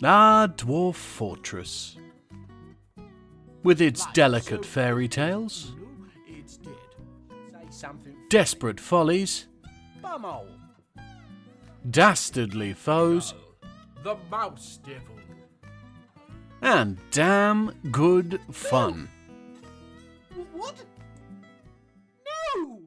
Our dwarf fortress, with its delicate fairy tales, desperate follies, dastardly foes, The mouse devil. and damn good fun. What? No!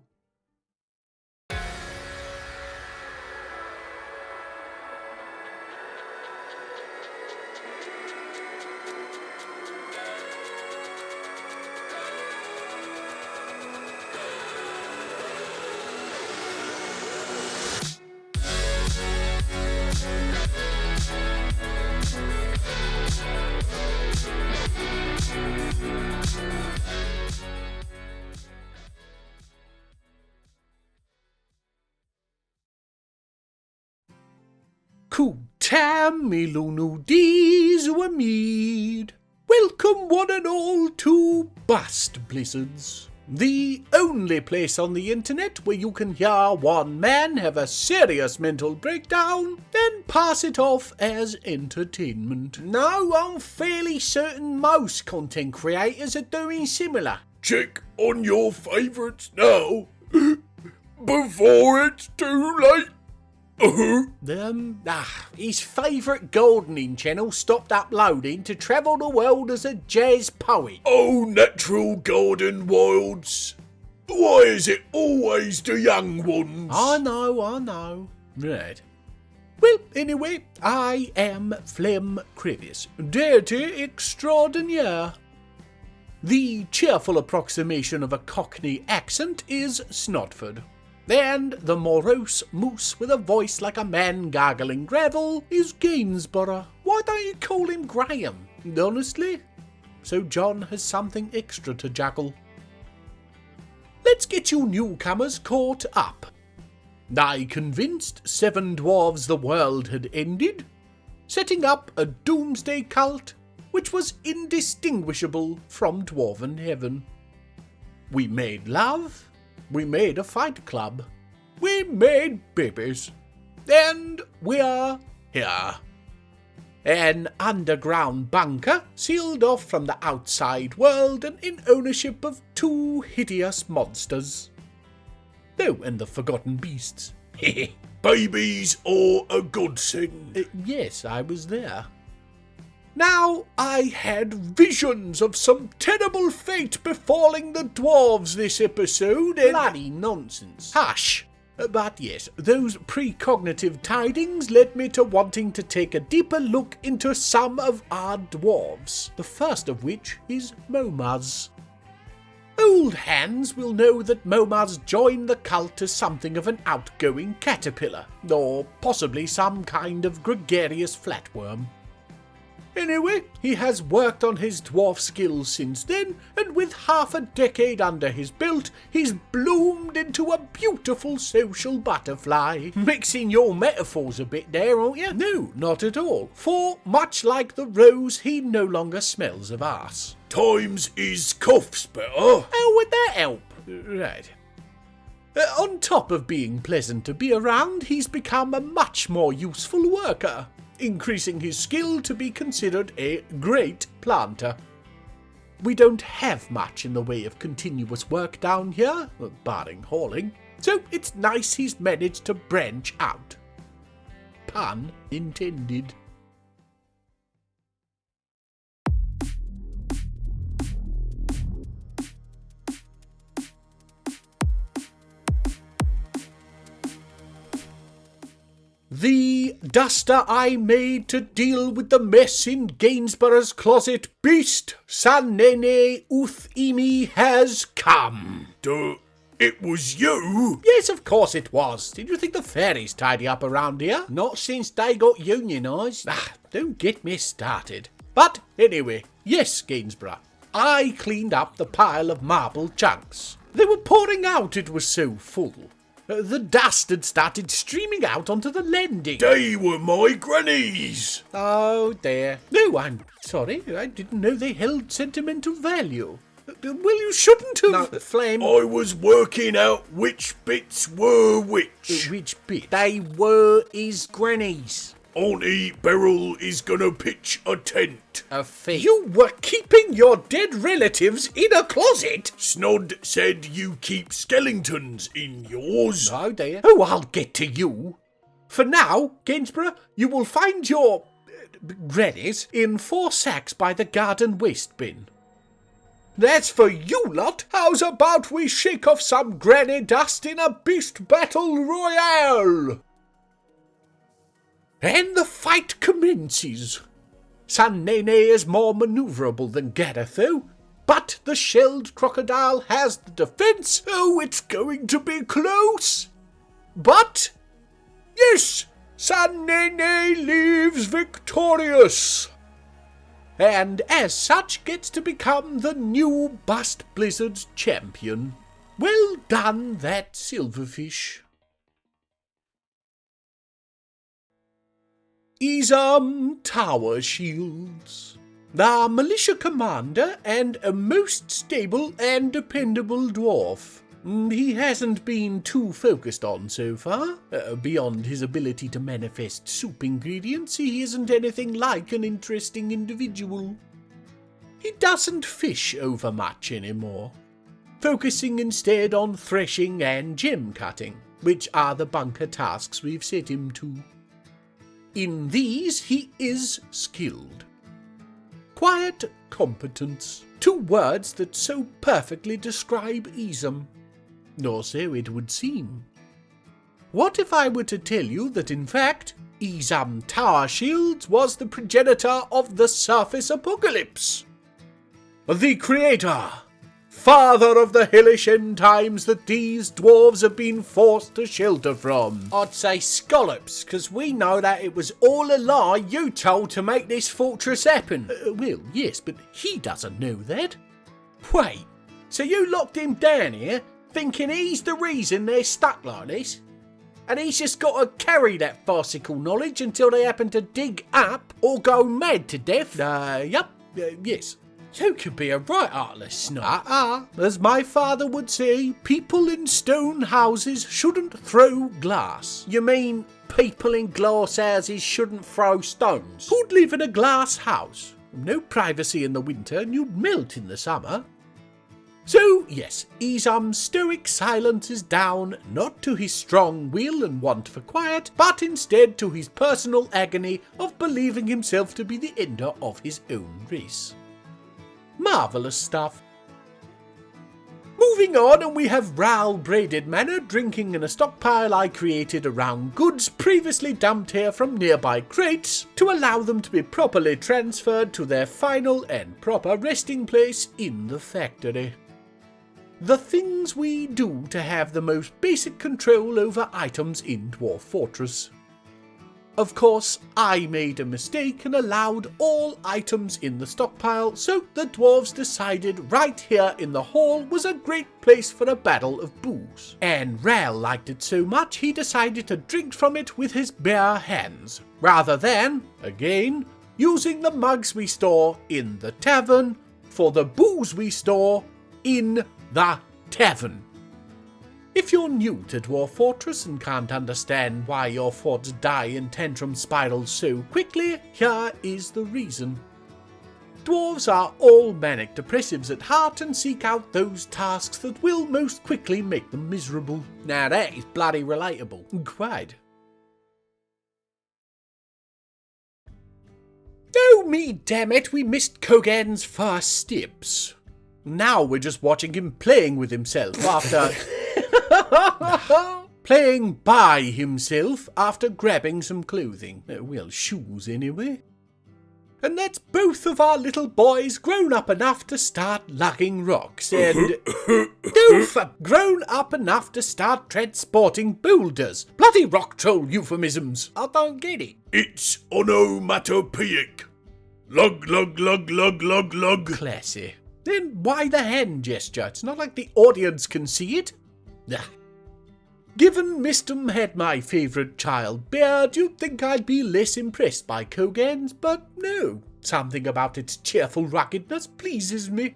Tamilunudis Welcome one and all to Bust Blizzards, the only place on the internet where you can hear one man have a serious mental breakdown, then pass it off as entertainment. No, I'm fairly certain most content creators are doing similar. Check on your favourites now, before it's too late. His favourite gardening channel stopped uploading to travel the world as a jazz poet. Oh, natural garden wilds. Why is it always the young ones? I know. Right. Well, anyway, I am Phlegm Crevice, deity extraordinaire. The cheerful approximation of a Cockney accent is Snodford. And the morose moose with a voice like a man gargling gravel is Gainsborough. Why don't you call him Graham? Honestly? So John has something extra to juggle. Let's get you newcomers caught up. I convinced 7 dwarves the world had ended, setting up a doomsday cult which was indistinguishable from dwarven heaven. We made love. We made a fight club. We made babies. And we are here. An underground bunker sealed off from the outside world and in ownership of 2 hideous monsters. Oh, and the forgotten beasts. Babies are a godsend. Yes, I was there. Now, I had visions of some terrible fate befalling the dwarves this episode, and... Bloody nonsense. Hush! But yes, those precognitive tidings led me to wanting to take a deeper look into some of our dwarves, the first of which is Momaz. Old hands will know that Momaz joined the cult as something of an outgoing caterpillar, or possibly some kind of gregarious flatworm. Anyway, he has worked on his dwarf skills since then, and with half a decade under his belt, he's bloomed into a beautiful social butterfly. Mixing your metaphors a bit there, aren't you? No, not at all. For, much like the rose, he no longer smells of arse. Times his cough's better. How would that help? Right. On top of being pleasant to be around, he's become a much more useful worker, increasing his skill to be considered a great planter. We don't have much in the way of continuous work down here, barring hauling, so it's nice he's managed to branch out. Pun intended. The duster I made to deal with the mess in Gainsborough's closet beast, Sanene Uthimi, has come. It was you? Yes, of course it was. Did you think the fairies tidy up around here? Not since they got unionised. Don't get me started. But anyway, yes, Gainsborough, I cleaned up the pile of marble chunks. They were pouring out, it was so full. The dust had started streaming out onto the landing. They were my grannies. Oh, dear. No, I'm sorry. I didn't know they held sentimental value. Well, you shouldn't have. No, Phlegm. I was working out which bits were which. Which bit? They were his grannies. Auntie Beryl is gonna pitch a tent. A fee. You were keeping your dead relatives in a closet? Snod said you keep skeletons in yours. Oh dear. Oh, I'll get to you. For now, Gainsborough, you will find your grannies in 4 sacks by the garden waste bin. That's for you lot. How's about we shake off some granny dust in a beast battle royale? And the fight commences. San Nene is more manoeuvrable than Gareth, though, but the shelled crocodile has the defence. Oh, it's going to be close. But, yes, San Nene leaves victorious, and as such gets to become the new Bust Blizzard's champion. Well done, that silverfish. Isam Tower Shields, the militia commander and a most stable and dependable dwarf. He hasn't been too focused on so far. Beyond his ability to manifest soup ingredients, he isn't anything like an interesting individual. He doesn't fish over much anymore, focusing instead on threshing and gem cutting, which are the bunker tasks we've set him to. In these, he is skilled. Quiet competence, 2 words that so perfectly describe Isam. Or so it would seem. What if I were to tell you that in fact, Isam Tower Shields was the progenitor of the surface apocalypse? The creator, father of the hellish end times that these dwarves have been forced to shelter from. I'd say scallops, because we know that it was all a lie you told to make this fortress happen. Well, yes, but he doesn't know that. Wait, so you locked him down here, thinking he's the reason they're stuck like this? And he's just got to carry that farcical knowledge until they happen to dig up or go mad to death? Yes. You could be a right heartless snob. As my father would say, people in stone houses shouldn't throw glass. You mean people in glass houses shouldn't throw stones? Who'd live in a glass house? No privacy in the winter and you'd melt in the summer. So, yes, Isam's stoic silence is down not to his strong will and want for quiet, but instead to his personal agony of believing himself to be the ender of his own race. Marvellous stuff. Moving on, and we have Ral Braided Manor drinking in a stockpile I created around goods previously dumped here from nearby crates to allow them to be properly transferred to their final and proper resting place in the factory. The things we do to have the most basic control over items in Dwarf Fortress. Of course, I made a mistake and allowed all items in the stockpile, so the dwarves decided right here in the hall was a great place for a battle of booze. And Ral liked it so much he decided to drink from it with his bare hands, rather than, again, using the mugs we store in the tavern for the booze we store in the tavern. If you're new to Dwarf Fortress and can't understand why your forts die in tantrum spirals so quickly, here is the reason. Dwarves are all manic depressives at heart and seek out those tasks that will most quickly make them miserable. Now that is bloody relatable. Quite. Oh me damn it, we missed Kogan's first steps. Now we're just watching him playing with himself after... playing by himself after grabbing some clothing. Well, shoes anyway. And that's both of our little boys grown up enough to start lugging rocks and... grown up enough to start transporting boulders. Bloody rock troll euphemisms. I don't get it. It's onomatopoeic. Lug, lug, lug, lug, lug, lug. Classy. Then why the hand gesture? It's not like the audience can see it. Given Mistum had my favourite child beard, you'd think I'd be less impressed by Kogan's, but no. Something about its cheerful ruggedness pleases me.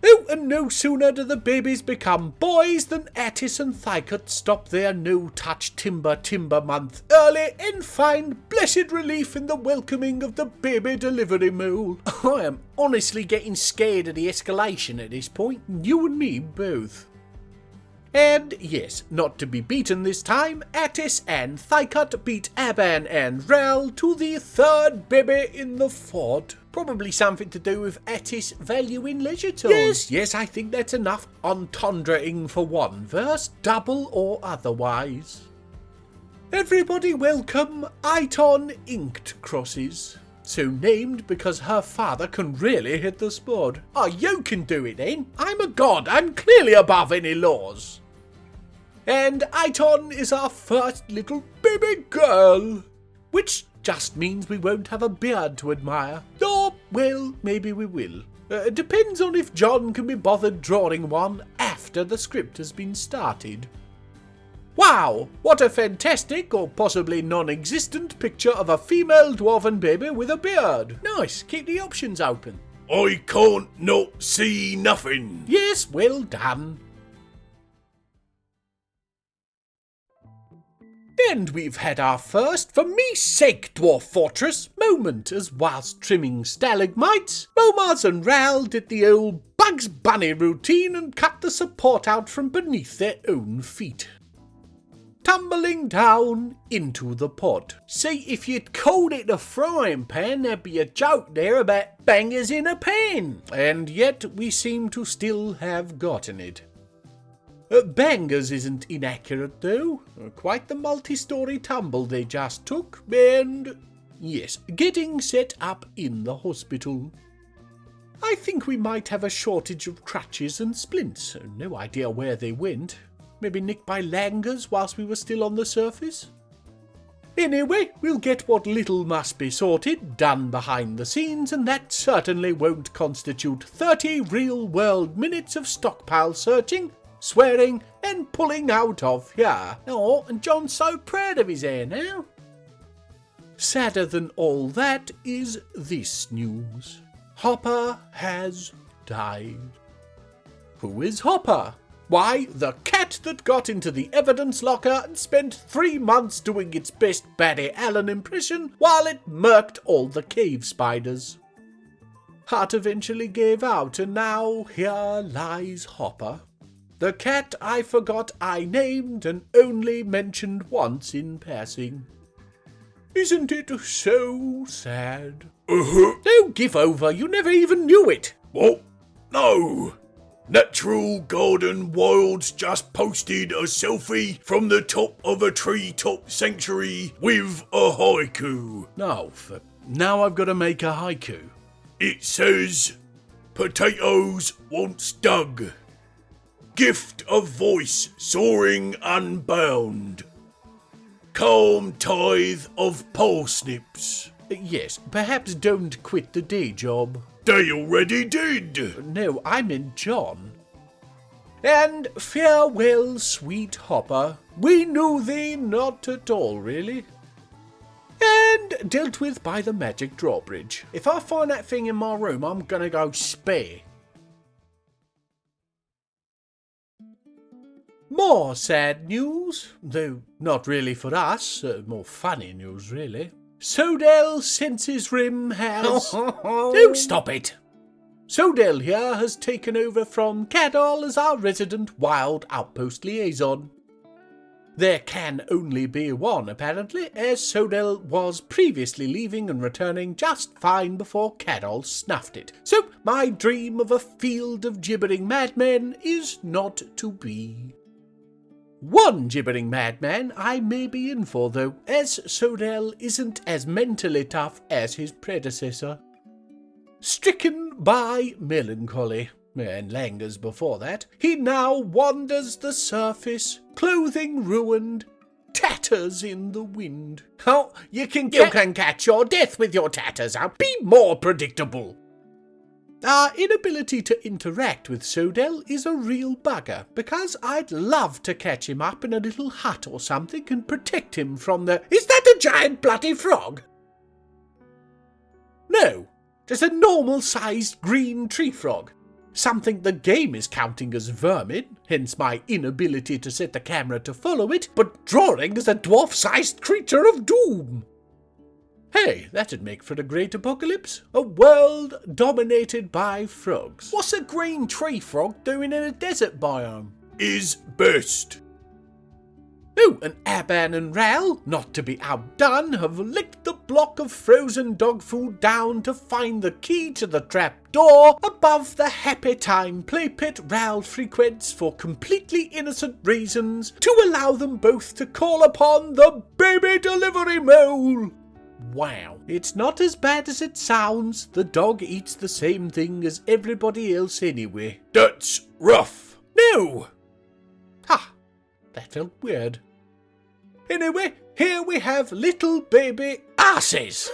Oh, and no sooner do the babies become boys than Attis and Thicot stop their no-touch timber month early and find blessed relief in the welcoming of the baby delivery mole. I am honestly getting scared of the escalation at this point, you and me both. And yes, not to be beaten this time, Attis and Thicot beat Aban and Ral to the third baby in the fort. Probably something to do with Attis valuing leisure time. Yes, I think that's enough entendre-ing for one verse, double or otherwise. Everybody welcome Iton Inked Crosses. So named because her father can really hit the spot. Oh, you can do it then. I'm a god, I'm clearly above any laws. And Iton is our first little baby girl, which just means we won't have a beard to admire. Or, well, maybe we will. Depends on if John can be bothered drawing one after the script has been started. Wow, what a fantastic or possibly non-existent picture of a female dwarven baby with a beard. Nice, keep the options open. I can't not see nothing. Yes, well done. And we've had our first, for me sake, Dwarf Fortress moment, as whilst trimming stalagmites, Momaz and Ral did the old Bugs Bunny routine and cut the support out from beneath their own feet, tumbling down into the pot. See, if you'd called it a frying pan, there'd be a joke there about bangers in a pan, and yet we seem to still have gotten it. Bangers isn't inaccurate though. Quite the multi-story tumble they just took, and yes, getting set up in the hospital. I think we might have a shortage of crutches and splints. No idea where they went. Maybe nicked by langers whilst we were still on the surface? Anyway, we'll get what little must be sorted done behind the scenes, and that certainly won't constitute 30 real-world minutes of stockpile searching, swearing and pulling out of here. Oh, and John's so proud of his hair now. Sadder than all that is this news. Hopper has died. Who is Hopper? Why, the cat that got into the evidence locker and spent 3 months doing its best Barry Allen impression while it murked all the cave spiders. Heart eventually gave out, and now here lies Hopper. The cat I forgot I named and only mentioned once in passing. Isn't it so sad? Don't give over, you never even knew it. What? No. Natural Garden Wilds just posted a selfie from the top of a treetop sanctuary with a haiku. No, now I've got to make a haiku. It says, potatoes once dug. Gift of voice soaring unbound. Calm tithe of parsnips. Yes, perhaps don't quit the day job. They already did. No, I meant John. And farewell, sweet Hopper. We knew thee not at all, really. And dealt with by the magic drawbridge. If I find that thing in my room, I'm gonna go spare. More sad news, though not really for us, more funny news really. Sodel Sensesrim has... Don't stop it! Sodel here has taken over from Cadol as our resident Wild Outpost Liaison. There can only be one apparently, as Sodel was previously leaving and returning just fine before Cadol snuffed it. So my dream of a field of gibbering madmen is not to be. One gibbering madman I may be in for though, as Sodel isn't as mentally tough as his predecessor. Stricken by melancholy, and langers before that, he now wanders the surface, clothing ruined, tatters in the wind. Oh, you can catch your death with your tatters out. Be more predictable. Our inability to interact with Sodel is a real bugger, because I'd love to catch him up in a little hut or something and protect him from the... Is that a giant bloody frog? No, just a normal-sized green tree frog. something the game is counting as vermin, hence my inability to set the camera to follow it, but drawing as a dwarf-sized creature of doom. Hey, that'd make for a great apocalypse. A world dominated by frogs. What's a green tree frog doing in a desert biome? Is best. Oh, and Aban and Ral, not to be outdone, have licked the block of frozen dog food down to find the key to the trap door above the happy time play pit Ral frequents for completely innocent reasons to allow them both to call upon the baby delivery mole. Wow, it's not as bad as it sounds. The dog eats the same thing as everybody else anyway. That's rough. No! Ha! That felt weird. Anyway, here we have little baby asses.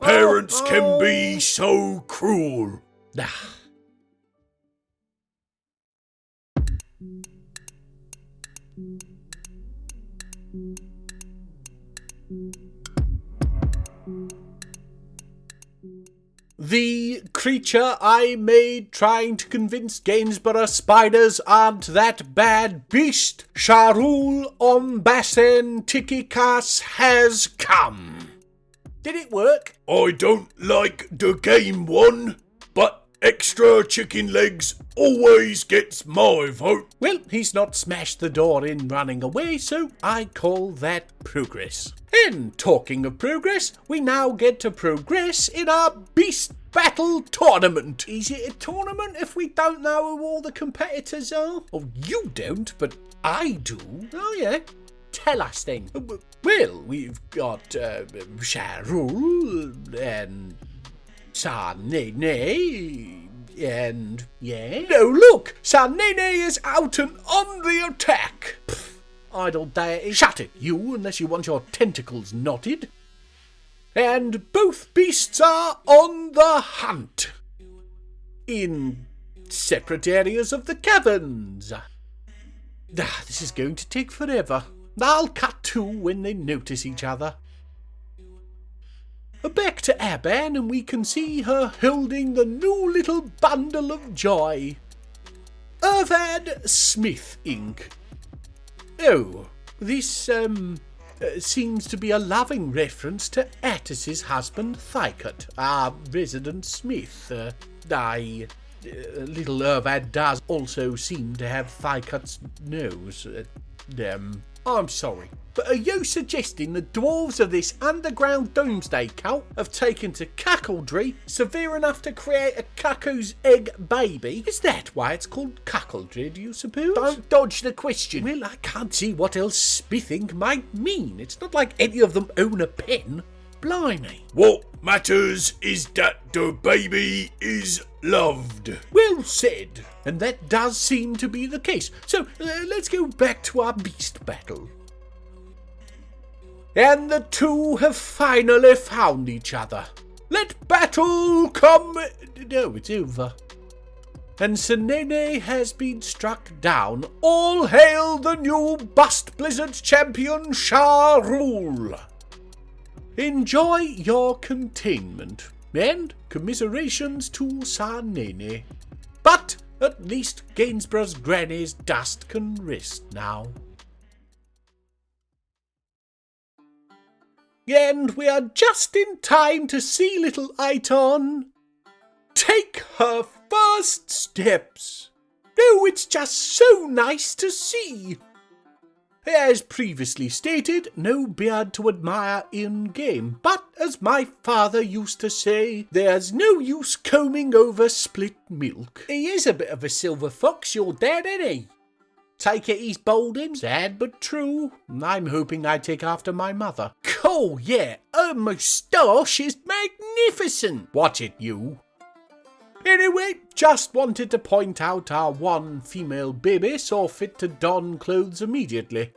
Parents can be so cruel. Ah. The creature I made trying to convince Gainsborough spiders aren't that bad beast, Sha-rul Om-basen Tice-kas, has come. Did it work? I don't like the game one, but extra chicken legs always gets my vote. Well, he's not smashed the door in running away, so I call that progress. And talking of progress, we now get to progress in our Beast Battle Tournament. Is it a tournament if we don't know who all the competitors are? Oh, you don't, but I do. Oh, yeah. Tell us then. Well, we've got Sha-rul and Sa-nene and... yeah? No, look! Sa-nene is out and on the attack! Pfft, idle deity. Shut it, you, unless you want your tentacles knotted. And both beasts are on the hunt. In separate areas of the caverns. This is going to take forever. I'll cut to when they notice each other. Back to Aban, and we can see her holding the new little bundle of joy. Urvad Smith Inc. Oh, this, seems to be a loving reference to Attis's husband, Thicot, our resident smith. Little Urvad does also seem to have Thicot's nose. I'm sorry, but are you suggesting the dwarves of this underground doomsday cult have taken to cuckoldry severe enough to create a cuckoo's egg baby? Is that why it's called cuckoldry, do you suppose? Don't dodge the question. Well, I can't see what else smithing might mean. It's not like any of them own a pen. Blimey. What matters is that the baby is loved. Well said. And that does seem to be the case. So let's go back to our beast battle. And the two have finally found each other. Let battle come... No, it's over. And Sa-nene has been struck down. All hail the new Bust Blizzard champion, Sha-rul. Enjoy your containment, and commiserations to Sa-nene. But at least Gainsborough's granny's dust can rest now. And we are just in time to see little Iton take her first steps. Oh, it's just so nice to see. As previously stated, no beard to admire in-game, but as my father used to say, there's no use combing over spilt milk. He is a bit of a silver fox, your dad, ain't he? Take it he's bold him, sad but true. I'm hoping I take after my mother. Oh yeah, her moustache is magnificent. Watch it, you. Anyway, just wanted to point out our one female baby saw fit to don clothes immediately.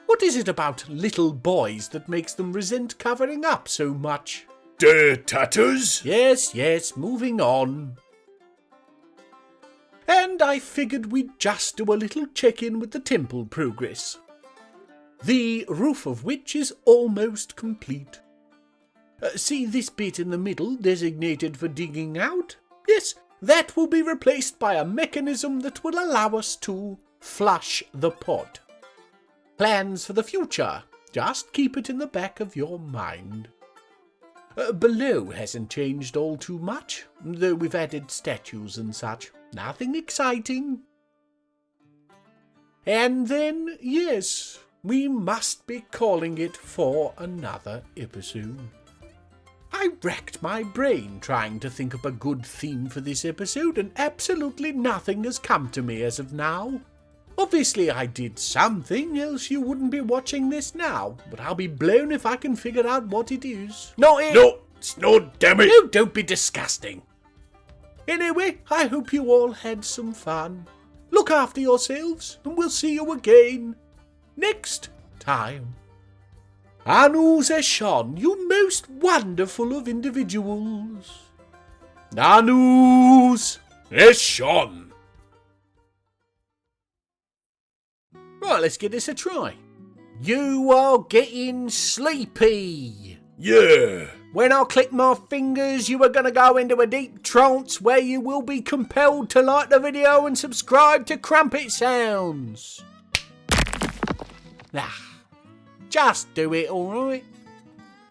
What is it about little boys that makes them resent covering up so much? Their tatters? Yes, moving on. And I figured we'd just do a little check-in with the temple progress. The roof of which is almost complete. See this bit in the middle designated for digging out? Yes, That will be replaced by a mechanism that will allow us to flush the pod. Plans for the future. Just keep it in the back of your mind. Below hasn't changed all too much, though we've added statues and such. Nothing exciting. And then, yes, we must be calling it for another episode. I racked my brain trying to think up a good theme for this episode, and absolutely nothing has come to me as of now. Obviously I did something, else you wouldn't be watching this now, but I'll be blown if I can figure out what it is. Not it! No, it's not, damn it! No, don't be disgusting. Anyway, I hope you all had some fun. Look after yourselves, and we'll see you again next time. Anus Eshon, you most wonderful of individuals. Anus Eshon! Right, let's give this a try. You are getting sleepy. Yeah. When I click my fingers, you are going to go into a deep trance where you will be compelled to like the video and subscribe to Crumpet Sounds. Just do it, alright?